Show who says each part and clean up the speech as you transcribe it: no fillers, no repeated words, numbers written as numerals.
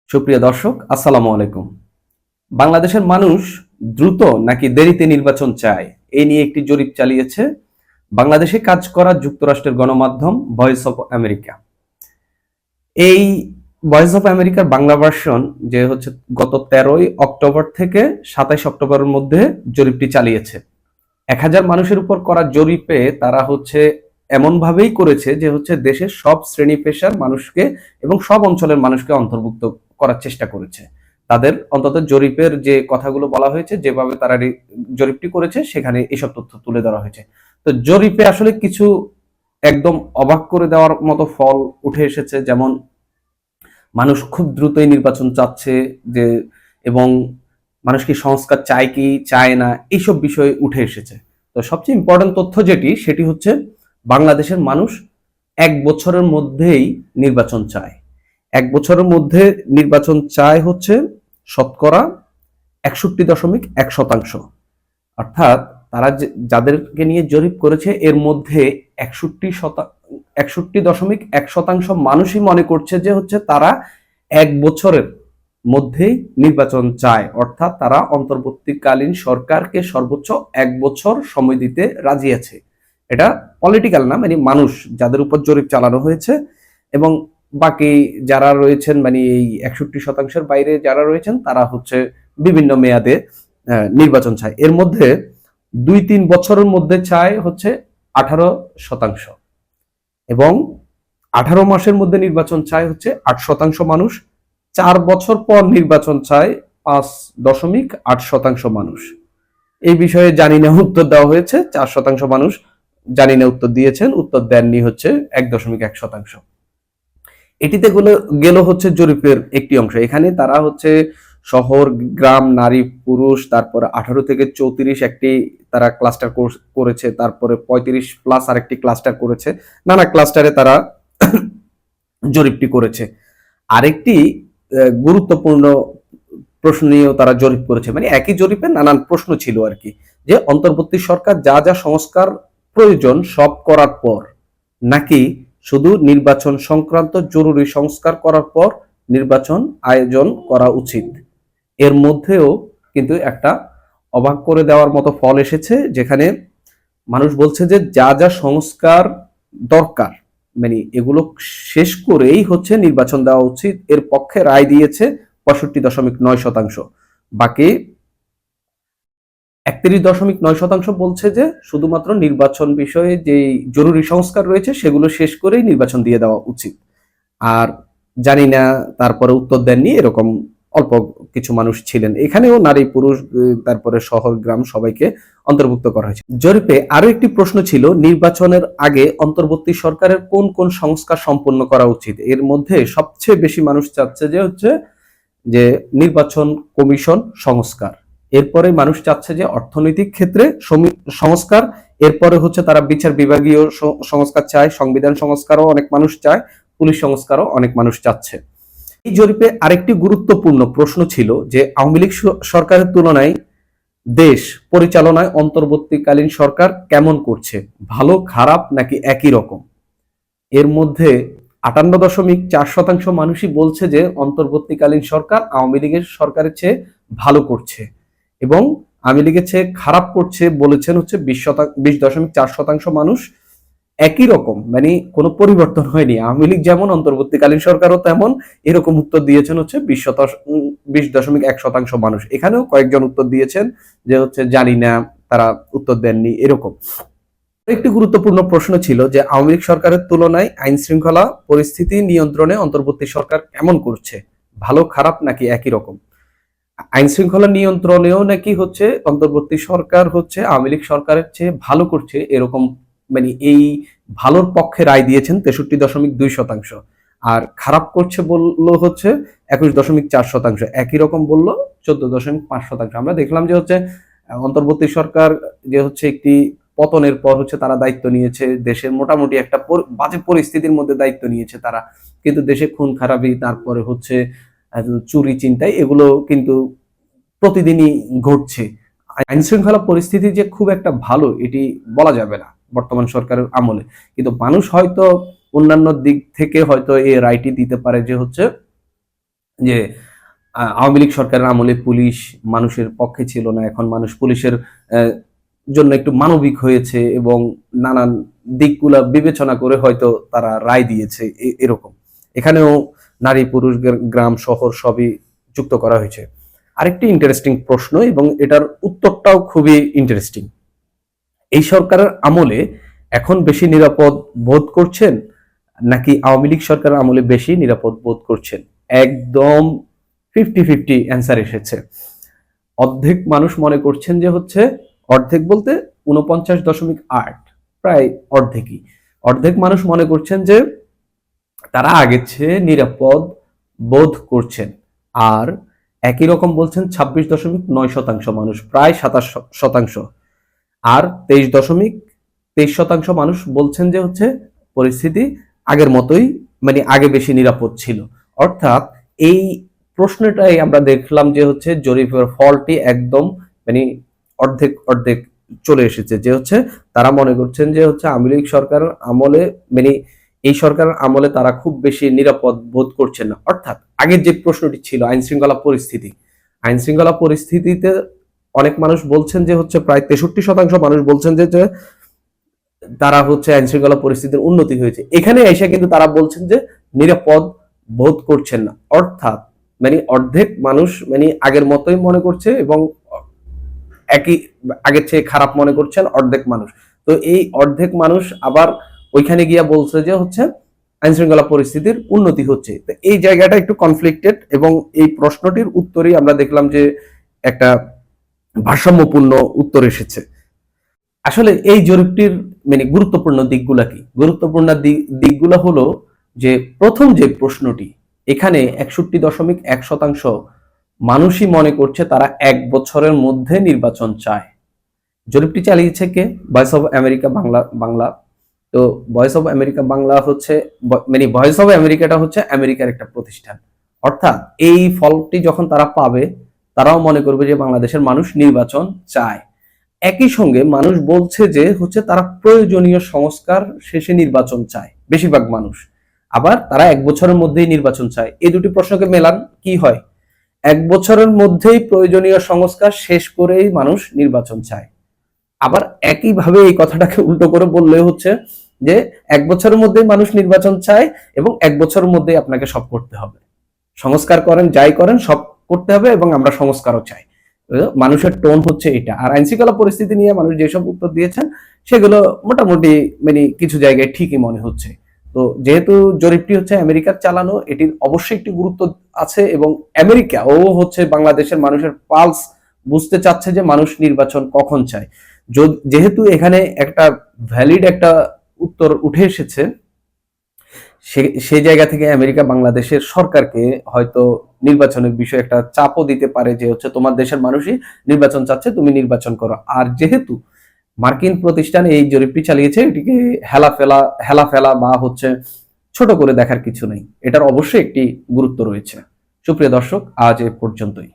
Speaker 1: সুপ্রিয় দর্শক, আসসালামু আলাইকুম। বাংলাদেশের মানুষ দ্রুত নাকি দেরিতে নির্বাচন চায়, এই নিয়ে একটি জরিপ চালিয়েছে বাংলাদেশে কাজ করা যুক্তরাষ্ট্রের গণমাধ্যম ভয়েস অফ আমেরিকা। এই ভয়েস অফ আমেরিকার বাংলা ভার্সন যে হচ্ছে গত 13ই অক্টোবর থেকে 27 অক্টোবরের মধ্যে জরিপটি চালিয়েছে। 1000 মানুষের উপর করা জরিপে তারা হচ্ছে এমনভাবেই করেছে যে হচ্ছে দেশের সব শ্রেণী পেশার মানুষকে এবং সব অঞ্চলের মানুষকে অন্তর্ভুক্ত করার চেষ্টা করেছে। তাদের অন্তত জরিপের যে কথাগুলো বলা হয়েছে, যেভাবে তারা জরিপটি করেছে সেখানে এসব তথ্য তুলে ধরা হয়েছে। তো জরিপে আসলে কিছু একদম অবাক করে দেওয়ার মতো ফল উঠে এসেছে, যেমন মানুষ খুব দ্রুতই নির্বাচন চাচ্ছে, যে এবং মানুষ কি সংস্কার চায় কি চায় না, এইসব বিষয় উঠে এসেছে। তো সবচেয়ে ইম্পর্টেন্ট তথ্য সেটি হচ্ছে বাংলাদেশের মানুষ 1 বছরের মধ্যেই নির্বাচন চায়। 1 বছরের মধ্যে নির্বাচন চায় হচ্ছে শতকরা 61.1%। অর্থাৎ তারা যাদেরকে নিয়ে জরিপ করেছে এর মধ্যে 61.1% মানুষই মনে করছে যে হচ্ছে তারা 1 বছরের মধ্যেই নির্বাচন চায়, অর্থাৎ তারা অন্তর্বর্তীকালীন সরকারকে সর্বোচ্চ 1 বছর সময় দিতে রাজি আছে। এটা পলিটিক্যাল না, মানে মানুষ যাদের উপর জরিপ চালানো হয়েছে। এবং বাকি যারা রয়েছেন, মানে এই 61%-এর বাইরে যারা রয়েছেন, তারা হচ্ছে বিভিন্ন মেয়াদে নির্বাচন চায়। এর মধ্যে 2-3 বছরের মধ্যে চায় হচ্ছে 18%, এবং 18 মাসের মধ্যে নির্বাচন চায় হচ্ছে 8% মানুষ। 4 বছর পর নির্বাচন চায় 5.8% মানুষ। এই বিষয়ে জানি না উত্তর দেওয়া হয়েছে। 4% মানুষ জানি না উত্তর দিয়েছেন, উত্তর দেননি হচ্ছে 1.1%। এটিতে গেল হচ্ছে জরিপের একটি অংশ। এখানে তারা হচ্ছে শহর, গ্রাম, নারী, পুরুষ, তারপরে 18 থেকে 34 একটি তারা ক্লাস্টার করেছে, তারপরে 35+ আরেকটি ক্লাস্টার করেছে। নানা ক্লাস্টারে তারা জরিপটি করেছে। আরেকটি গুরুত্বপূর্ণ প্রশ্ন নিয়েও তারা জরিপ করেছে, মানে একই জরিপে নানান প্রশ্ন ছিল আর কি, যে অন্তর্বর্তী সরকার যা যা সংস্কার প্রয়োজন সব করার পর, নাকি শুধু নির্বাচন সংক্রান্ত জরুরি সংস্কার করার পর নির্বাচন আয়োজন করা উচিত। এর মধ্যেও কিন্তু একটা অবাক করে দেওয়ার মতো ফল এসেছে, যেখানে মানুষ বলছে যে যা যা সংস্কার দরকার, মানে এগুলো শেষ করেই হচ্ছে নির্বাচন দেওয়া উচিত, এর পক্ষে রায় দিয়েছে 65.9%। বাকি 31.9% বলছে যে শুধুমাত্র নির্বাচন বিষয়ে যে জরুরি সংস্কার রয়েছে সেগুলো শেষ করেই নির্বাচন দিয়ে দেওয়া উচিত। আর জানি না, তারপরে উত্তর দেননি এরকম অল্প কিছু মানুষ ছিলেন। এখানেও নারী, পুরুষ, তারপরে শহর, গ্রাম সবাইকে অন্তর্ভুক্ত করা হয়েছে। জরিপে আরো একটি প্রশ্ন ছিল, নির্বাচনের আগে অন্তর্বর্তী সরকারের কোন কোন সংস্কার সম্পন্ন করা উচিত। এর মধ্যে সবচেয়ে বেশি মানুষ চাচ্ছে যে নির্বাচন কমিশন সংস্কার। এরপরে মানুষ চাচ্ছে যে অর্থনৈতিক ক্ষেত্রে সংস্কার। এরপরে হচ্ছে তারা বিচার বিভাগীয় সংস্কার চায়, সংবিধান সংস্কারও অনেক মানুষ চায়, পুলিশ সংস্কারও অনেক মানুষ চাচ্ছে। এই জরিপে আরেকটি গুরুত্বপূর্ণ প্রশ্ন ছিল যে আওয়ামী লীগ সরকারের তুলনায় দেশ পরিচালনায় অন্তর্বর্তীকালীন সরকার কেমন করছে, ভালো, খারাপ নাকি একই রকম। এর মধ্যে 58.4% মানুষই বলছে যে অন্তর্বর্তীকালীন সরকার আওয়ামী লীগের সরকারের চেয়ে ভালো করছে, এবং আওয়ামী লীগের চেয়ে খারাপ করছে বলেছেন হচ্ছে 20.4% মানুষ। একই রকম, মানে কোনো পরিবর্তন হয়নি, আওয়ামী লীগ যেমন অন্তর্বর্তীকালীন সরকারও তেমন, এরকম উত্তর দিয়েছেন হচ্ছে 20.1% মানুষ। এখানেও কয়েকজন উত্তর দিয়েছেন যে হচ্ছে জানি না, তারা উত্তর দেননি এরকম। একটি গুরুত্বপূর্ণ প্রশ্ন ছিল যে আওয়ামী লীগ সরকারের তুলনায় আইন শৃঙ্খলা পরিস্থিতি নিয়ন্ত্রণে অন্তর্বর্তী সরকার কেমন করছে, ভালো, খারাপ নাকি একই রকম। আইন শৃঙ্খলা নিয়ন্ত্রণেও নাকি হচ্ছে অন্তর্বর্তী সরকার হচ্ছে আওয়ামী লীগ সরকারের চেয়ে ভালো করছে, এরকম, মানে এই ভালোর পক্ষে রায় দিয়েছেন 63.2%। আর খারাপ করছে বললো হচ্ছে 21.4%। একই রকম বললো 14.5%। আমরা দেখলাম যে হচ্ছে অন্তর্বর্তী সরকার যে হচ্ছে একটি পতনের পর হচ্ছে তারা দায়িত্ব নিয়েছে, দেশের মোটামুটি একটা বাজে পরিস্থিতির মধ্যে দায়িত্ব নিয়েছে তারা, কিন্তু দেশে খুন খারাপি, তারপরে হচ্ছে চুরি চিন্তাই, এগুলো কিন্তু প্রতিদিনই ঘটছে। আইন শৃঙ্খলা পরিস্থিতি যে খুব একটা ভালো এটি বলা যাবে না বর্তমান সরকারের আমলে, কিন্তু মানুষ হয়তো অন্যান্য দিক থেকে হয়তো এই রায়টি দিতে পারে যে হচ্ছে যে আওয়ামী লীগ সরকারের আমলে পুলিশ মানুষের পক্ষে ছিল না, এখন মানুষ পুলিশের জন্য একটু মানবিক হয়েছে এবং নানান দিকগুলা বিবেচনা করে হয়তো তারা রায় দিয়েছে, এরকম। এখানেও নারী পুরুষ গ্রাম শহর সবই যুক্ত করা হয়েছে। আরেকটি ইন্টারেস্টিং প্রশ্ন এবং এটার উত্তরটাও খুবই ইন্টারেস্টিং। এই সরকারের আমলে এখন বেশি নিরাপদ বোধ করছেন নাকি আওয়ামী লীগ সরকারের আমলে বেশি নিরাপদ বোধ করছেন? একদম 50-50 অ্যান্সার এসেছে। অর্ধেক মানুষ মনে করছেন যে হচ্ছে, অর্ধেক বলতে 49.8, প্রায় অর্ধেকই, অর্ধেক মানুষ মনে করছেন যে তারা আগের চেয়ে নিরাপদ বোধ করছেন। আর একই রকম বলছেন 26.9% মানুষ, প্রায় 27%। আর 23.23% মানুষ বলছেন যে হচ্ছে পরিস্থিতি আগের মতোই, মানে আগে বেশি নিরাপদ ছিল। অর্থাৎ এই প্রশ্নটাই আমরা দেখলাম যে হচ্ছে জরিপের ফলটি একদম মানে অর্ধেক অর্ধেক চলে এসেছে, যে হচ্ছে তারা মনে করছেন যে হচ্ছে আওয়ামী লীগ সরকারের আমলে, মানে এই সরকারের আমলে তারা খুব বেশি নিরাপদ বোধ করছেন না। অর্থাৎ আগের যে প্রশ্নটি ছিল আইন শৃঙ্খলা পরিস্থিতি, আইন শৃঙ্খলা পরিস্থিতিতে অনেক মানুষ বলছেন যে হচ্ছে, প্রায় 63% মানুষ বলছেন যে তারা হচ্ছে আইন শৃঙ্খলা পরিস্থিতির উন্নতি হয়েছে। এখানে এসে কিন্তু তারা বলছেন যে নিরাপদ বোধ করছেন না। অর্থাৎ মানে অর্ধেক মানুষ মানে আগের মতোই মনে করছে এবং একই আগের চেয়ে খারাপ মনে করছেন অর্ধেক মানুষ। তো এই অর্ধেক মানুষ আবার ওইখানে গিয়া বলছে যে হচ্ছে আইন শৃঙ্খলা পরিস্থিতির উন্নতি হচ্ছে। তো এই জায়গাটা একটু কনফ্লিক্টেড এবং এই প্রশ্নটির উত্তরেই আমরা দেখলাম যে একটা ভারসাম্যপূর্ণ উত্তর এসেছে। আসলে এই জরিপটির মানে গুরুত্বপূর্ণ দিকগুলা কি? গুরুত্বপূর্ণ দিকগুলো হলো যে প্রথম যে প্রশ্নটি, এখানে 61.1% মানুষই মনে করছে তারা 1 বছরের মধ্যে নির্বাচন চায়। জরিপটি চালিয়েছে কে? Voice of America Bangla. তো ভয়েস অফ আমেরিকা বাংলা হচ্ছে মানে ভয়েস অফ আমেরিকাটা হচ্ছে আমেরিকার একটা প্রতিষ্ঠান। অর্থাৎ এই ফলটি যখন তারা পাবে, তারাও মনে করবে যে বাংলাদেশের মানুষ নির্বাচন চায়। একই সঙ্গে মানুষ বলছে যে হচ্ছে তারা প্রয়োজনীয় সংস্কার শেষে নির্বাচন চায়, বেশিরভাগ মানুষ। আবার তারা 1 বছরের মধ্যেই নির্বাচন চায়। এই দুটি প্রশ্নকে মেলান, কি হয়? 1 বছরের মধ্যেই প্রয়োজনীয় সংস্কার শেষ করেই মানুষ নির্বাচন চায়। আবার একইভাবে এই কথাটাকে উল্টো করে বললে হচ্ছে যে 1 বছরের মধ্যেই মানুষ নির্বাচন চায় এবং 1 বছরের মধ্যেই আপনাকে সব করতে হবে, সংস্কার করেন যাই করেন সব করতে হবে এবং আমরা সংস্কারও চাই। মানুষের টোন হচ্ছে এটা। আর আইন শৃঙ্খলা পরিস্থিতি নিয়ে মানুষ যেসব উত্তর দিয়েছেন সেগুলো মোটামুটি মানে কিছু জায়গায় ঠিকই মনে হচ্ছে। তো যেহেতু জরিপটি হচ্ছে আমেরিকার চালানো, এটির অবশ্যই একটি গুরুত্ব আছে এবং আমেরিকা ও হচ্ছে বাংলাদেশের মানুষের পালস বুঝতে চাচ্ছে যে মানুষ নির্বাচন কখন চায়। যেহেতু এখানে ভ্যালিড একটা উত্তর উঠে এসেছে, সেই জায়গা থেকে আমেরিকা বাংলাদেশের সরকারকে হয়তো নির্বাচনের বিষয়ে একটা চাপও দিতে পারে যে হচ্ছে তোমার দেশের মানুষই নির্বাচন চাচ্ছে, তুমি নির্বাচন করো। আর যেহেতু মার্কিন প্রতিষ্ঠান এই জরিপটি চালিয়েছে, এটিকে হেলাফেলা বা হচ্ছে ছোট করে দেখার কিছু নেই, এটার অবশ্যই একটি গুরুত্ব রয়েছে। সুপ্রিয় দর্শক, আজ এ পর্যন্তই।